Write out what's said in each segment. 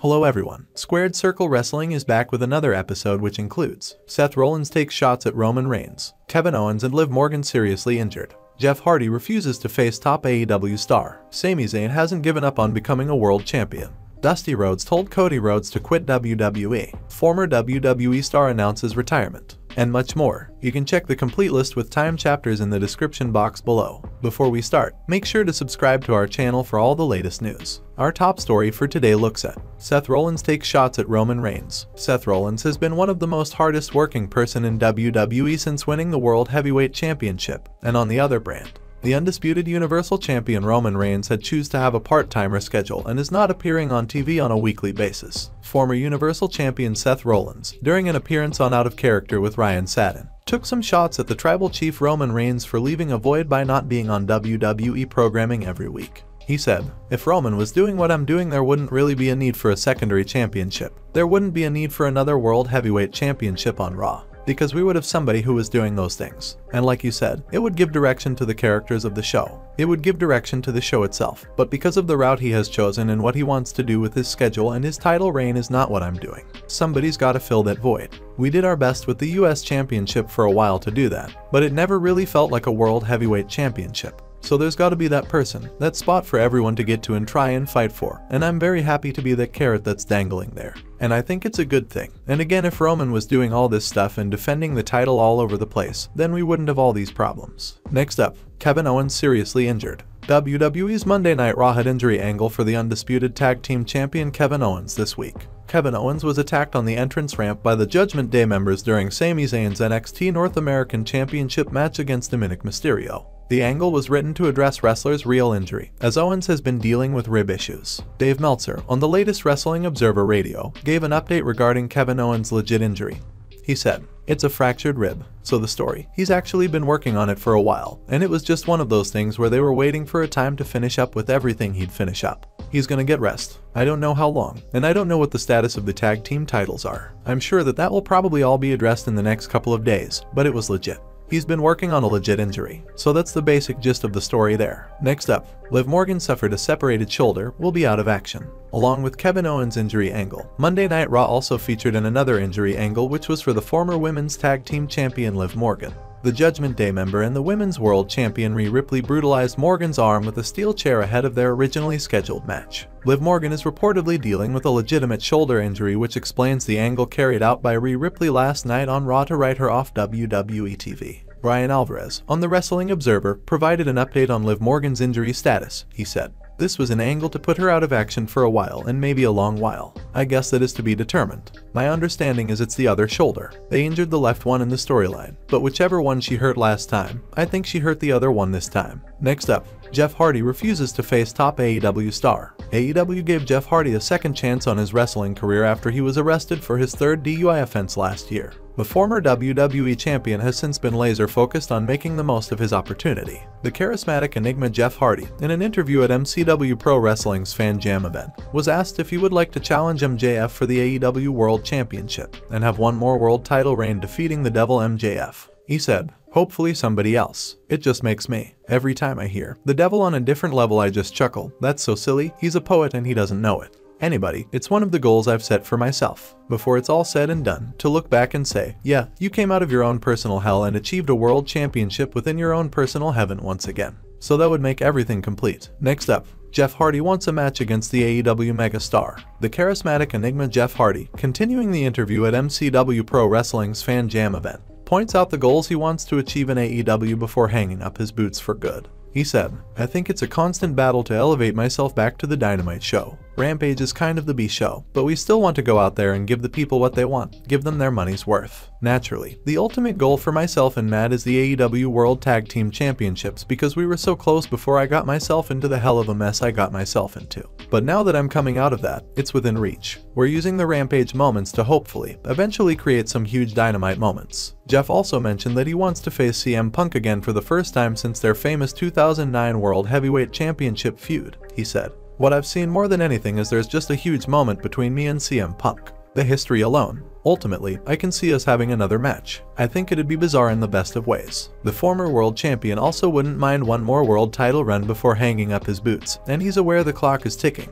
Hello everyone, SquaredCircle Wrestling is back with another episode which includes Seth Rollins takes shots at Roman Reigns, Kevin Owens and Liv Morgan seriously injured, Jeff Hardy refuses to face top AEW star, Sami Zayn hasn't given up on becoming a world champion, Dusty Rhodes told Cody Rhodes to quit WWE, former WWE star announces retirement, and much more. You can check the complete list with time chapters in the description box below. Before we start, make sure to subscribe to our channel for all the latest news. Our top story for today looks at Seth Rollins takes shots at Roman Reigns. Seth Rollins has been one of the most hardest working person in WWE since winning the World Heavyweight Championship, and on the other brand, the undisputed Universal Champion Roman Reigns had choose to have a part-timer schedule and is not appearing on TV on a weekly basis. Former Universal Champion Seth Rollins, during an appearance on Out of Character with Ryan Satin, took some shots at the Tribal Chief Roman Reigns for leaving a void by not being on WWE programming every week. He said, "If Roman was doing what I'm doing, there wouldn't really be a need for a secondary championship. There wouldn't be a need for another World Heavyweight Championship on Raw, because we would have somebody who was doing those things. And like you said, it would give direction to the characters of the show. It would give direction to the show itself. But because of the route he has chosen and what he wants to do with his schedule and his title reign is not what I'm doing. Somebody's gotta fill that void. We did our best with the US Championship for a while to do that, but it never really felt like a World Heavyweight Championship. So there's gotta be that person, that spot for everyone to get to and try and fight for, and I'm very happy to be that carrot that's dangling there. And I think it's a good thing. And again, if Roman was doing all this stuff and defending the title all over the place, then we wouldn't have all these problems." Next up, Kevin Owens seriously injured. WWE's Monday Night Raw had injury angle for the undisputed tag team champion Kevin Owens this week. Kevin Owens was attacked on the entrance ramp by the Judgment Day members during Sami Zayn's NXT North American Championship match against Dominic Mysterio. The angle was written to address wrestler's real injury, as Owens has been dealing with rib issues. Dave Meltzer, on the latest Wrestling Observer Radio, gave an update regarding Kevin Owens' legit injury. He said, "It's a fractured rib. So the story, he's actually been working on it for a while, and it was just one of those things where they were waiting for a time to finish up with everything he'd finish up. He's gonna get rest. I don't know how long, and I don't know what the status of the tag team titles are. I'm sure that will probably all be addressed in the next couple of days, but it was legit. He's been working on a legit injury." So that's the basic gist of the story there. Next up, Liv Morgan suffered a separated shoulder, will be out of action. Along with Kevin Owens' injury angle, Monday Night Raw also featured another injury angle which was for the former women's tag team champion Liv Morgan. The Judgment Day member and the women's world champion Rhea Ripley brutalized Morgan's arm with a steel chair ahead of their originally scheduled match. Liv Morgan is reportedly dealing with a legitimate shoulder injury, which explains the angle carried out by Rhea Ripley last night on Raw to write her off WWE TV. Brian Alvarez, on the Wrestling Observer, provided an update on Liv Morgan's injury status. He said, "This was an angle to put her out of action for a while and maybe a long while. I guess that is to be determined. My understanding is it's the other shoulder. They injured the left one in the storyline, but whichever one she hurt last time, I think she hurt the other one this time." Next up, Jeff Hardy refuses to face top AEW star. AEW gave Jeff Hardy a second chance on his wrestling career after he was arrested for his third DUI offense last year. The former WWE champion has since been laser-focused on making the most of his opportunity. The charismatic enigma Jeff Hardy, in an interview at MCW Pro Wrestling's Fan Jam event, was asked if he would like to challenge MJF for the AEW World Championship and have one more world title reign defeating the Devil MJF. He said, "Hopefully somebody else. It just makes me. Every time I hear the Devil on a different level I just chuckle. That's so silly. He's a poet and he doesn't know it. Anybody, it's one of the goals I've set for myself, before it's all said and done, to look back and say, yeah, you came out of your own personal hell and achieved a world championship within your own personal heaven once again. So that would make everything complete." Next up, Jeff Hardy wants a match against the AEW megastar. The charismatic enigma Jeff Hardy, continuing the interview at MCW Pro Wrestling's Fan Jam event, points out the goals he wants to achieve in AEW before hanging up his boots for good. He said, "I think it's a constant battle to elevate myself back to the Dynamite show. Rampage is kind of the B show, but we still want to go out there and give the people what they want, give them their money's worth. Naturally, the ultimate goal for myself and Matt is the AEW World Tag Team Championships because we were so close before I got myself into the hell of a mess I got myself into. But now that I'm coming out of that, it's within reach. We're using the Rampage moments to hopefully, eventually create some huge Dynamite moments." Jeff also mentioned that he wants to face CM Punk again for the first time since their famous 2009 World Heavyweight Championship feud. He said, "What I've seen more than anything is there's just a huge moment between me and CM Punk. The history alone. Ultimately, I can see us having another match. I think it'd be bizarre in the best of ways." The former world champion also wouldn't mind one more world title run before hanging up his boots, and he's aware the clock is ticking.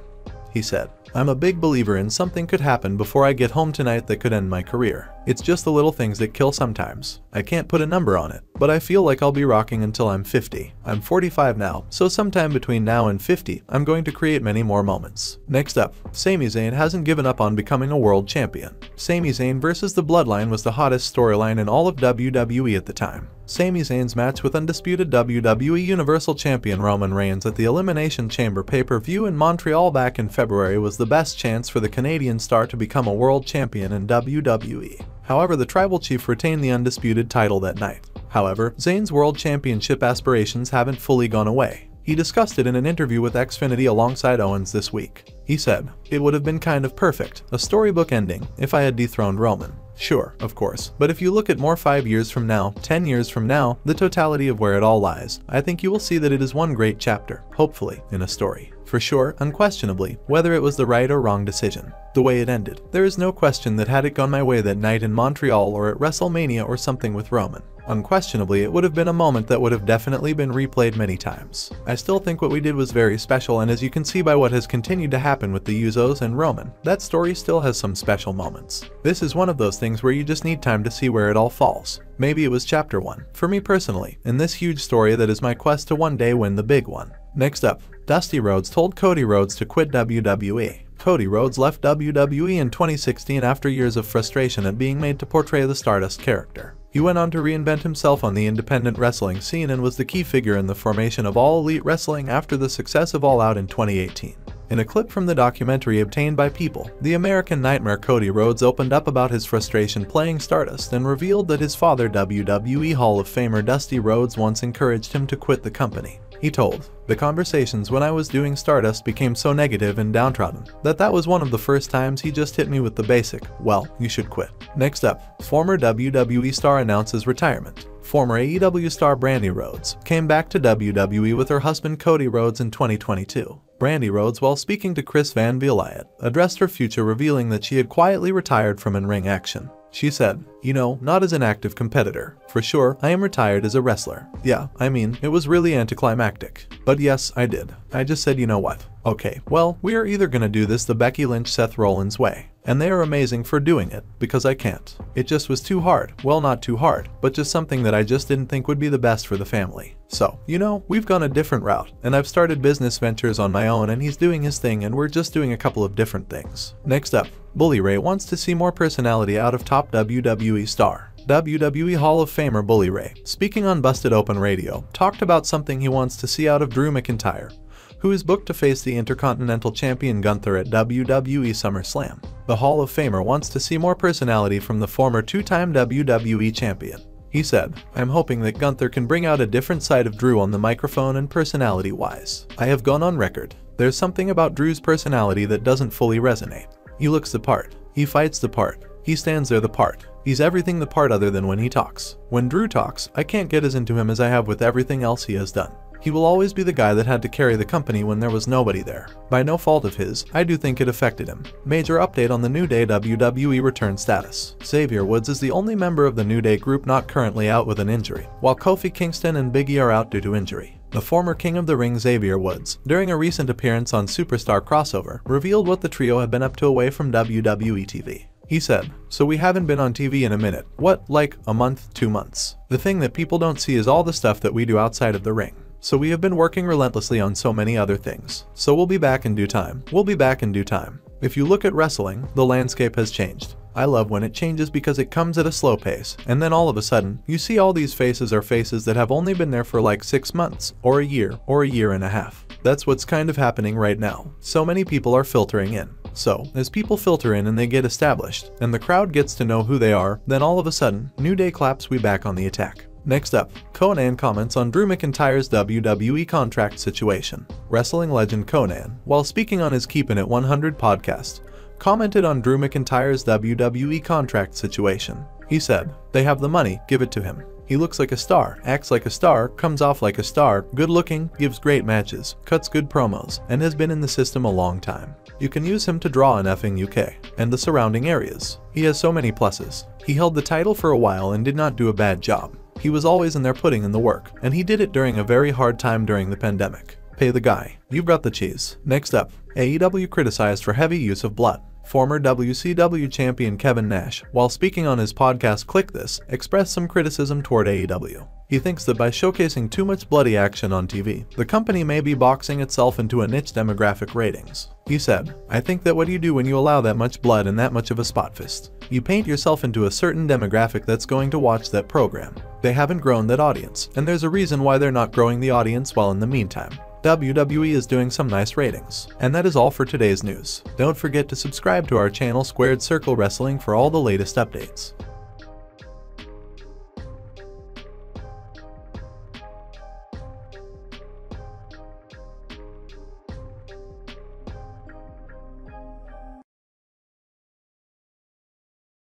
He said, I'm a big believer in something could happen before I get home tonight that could end my career. It's just the little things that kill sometimes. I can't put a number on it, but I feel like I'll be rocking until I'm 50. I'm 45 now, so sometime between now and 50, I'm going to create many more moments. Next up, Sami Zayn hasn't given up on becoming a world champion. Sami Zayn versus the Bloodline was the hottest storyline in all of WWE at the time. Sami Zayn's match with undisputed WWE Universal Champion Roman Reigns at the Elimination Chamber pay-per-view in Montreal back in February was the best chance for the Canadian star to become a world champion in WWE. However, the Tribal Chief retained the undisputed title that night. However, Zayn's world championship aspirations haven't fully gone away. He discussed it in an interview with Xfinity alongside Owens this week. He said, "It would have been kind of perfect, a storybook ending, if I had dethroned Roman. Sure, of course, but if you look at more 5 years from now, 10 years from now, the totality of where it all lies, I think you will see that it is one great chapter, hopefully, in a story. For sure, unquestionably, whether it was the right or wrong decision. The way it ended, there is no question that had it gone my way that night in Montreal or at WrestleMania or something with Roman, unquestionably it would have been a moment that would have definitely been replayed many times. I still think what we did was very special, and as you can see by what has continued to happen with the Usos and Roman, that story still has some special moments. This is one of those things where you just need time to see where it all falls. Maybe it was chapter 1, for me personally, in this huge story that is my quest to one day win the big one." Next up, Dusty Rhodes told Cody Rhodes to quit WWE. Cody Rhodes left WWE in 2016 after years of frustration at being made to portray the Stardust character. He went on to reinvent himself on the independent wrestling scene and was the key figure in the formation of All Elite Wrestling after the success of All Out in 2018. In a clip from the documentary obtained by People, The American Nightmare, Cody Rhodes opened up about his frustration playing Stardust and revealed that his father, WWE Hall of Famer Dusty Rhodes, once encouraged him to quit the company. He told, "The conversations when I was doing Stardust became so negative and downtrodden that was one of the first times he just hit me with the basic, well, you should quit." Next up, former WWE star announces retirement. Former AEW star Brandi Rhodes came back to WWE with her husband Cody Rhodes in 2022. Brandi Rhodes, while speaking to Chris Van Vliet, addressed her future, revealing that she had quietly retired from in-ring action. She said, "You know, not as an active competitor. For sure, I am retired as a wrestler. Yeah, I mean, it was really anticlimactic. But yes, I did. I just said, you know what? Okay, well, we are either gonna do this the Becky Lynch Seth Rollins way. And they are amazing for doing it, because I can't. It just was too hard. Well, not too hard, but just something that I just didn't think would be the best for the family. So, you know, we've gone a different route, and I've started business ventures on my own, and he's doing his thing, and we're just doing a couple of different things." Next up, Bully Ray wants to see more personality out of top WWE star. WWE Hall of Famer Bully Ray, speaking on Busted Open Radio, talked about something he wants to see out of Drew McIntyre, who is booked to face the Intercontinental Champion Gunther at WWE SummerSlam. The Hall of Famer wants to see more personality from the former two-time WWE Champion. He said, "I'm hoping that Gunther can bring out a different side of Drew on the microphone and personality-wise. I have gone on record. There's something about Drew's personality that doesn't fully resonate. He looks the part. He fights the part. He stands there the part. He's everything the part other than when he talks. When Drew talks, I can't get as into him as I have with everything else he has done. He will always be the guy that had to carry the company when there was nobody there. By no fault of his, I do think it affected him." Major update on the New Day WWE return status. Xavier Woods is the only member of the New Day group not currently out with an injury, while Kofi Kingston and Big E are out due to injury. The former King of the Ring Xavier Woods, during a recent appearance on Superstar Crossover, revealed what the trio had been up to away from WWE TV. He said, "So we haven't been on TV in a minute. What, like a month, 2 months? The thing that people don't see is all the stuff that we do outside of the ring. So we have been working relentlessly on so many other things. So we'll be back in due time. We'll be back in due time." If you look at wrestling, the landscape has changed. I love when it changes because it comes at a slow pace, and then all of a sudden, you see all these faces are faces that have only been there for like 6 months, or a year and a half. That's what's kind of happening right now. So many people are filtering in. So, as people filter in and they get established, and the crowd gets to know who they are, then all of a sudden, New Day claps, we back on the attack. Next up, Konnan comments on Drew McIntyre's WWE contract situation. Wrestling legend Konnan, while speaking on his Keepin' It 100 podcast, commented on Drew McIntyre's WWE contract situation. He said, "They have the money, give it to him. He looks like a star, acts like a star, comes off like a star, good looking, gives great matches, cuts good promos, and has been in the system a long time. You can use him to draw in effing UK and the surrounding areas. He has so many pluses. He held the title for a while and did not do a bad job. He was always in there putting in the work, and he did it during a very hard time during the pandemic. Pay the guy. You brought the cheese. Next up, AEW criticized for heavy use of blood. Former WCW champion Kevin Nash, while speaking on his podcast Click This, expressed some criticism toward AEW. He thinks that by showcasing too much bloody action on TV, the company may be boxing itself into a niche demographic ratings. He said, "I think that what you do when you allow that much blood and that much of a spot fist, you paint yourself into a certain demographic that's going to watch that program. They haven't grown that audience, and there's a reason why they're not growing the audience while in the meantime. WWE is doing some nice ratings." And that is all for today's news. Don't forget to subscribe to our channel Squared Circle Wrestling for all the latest updates.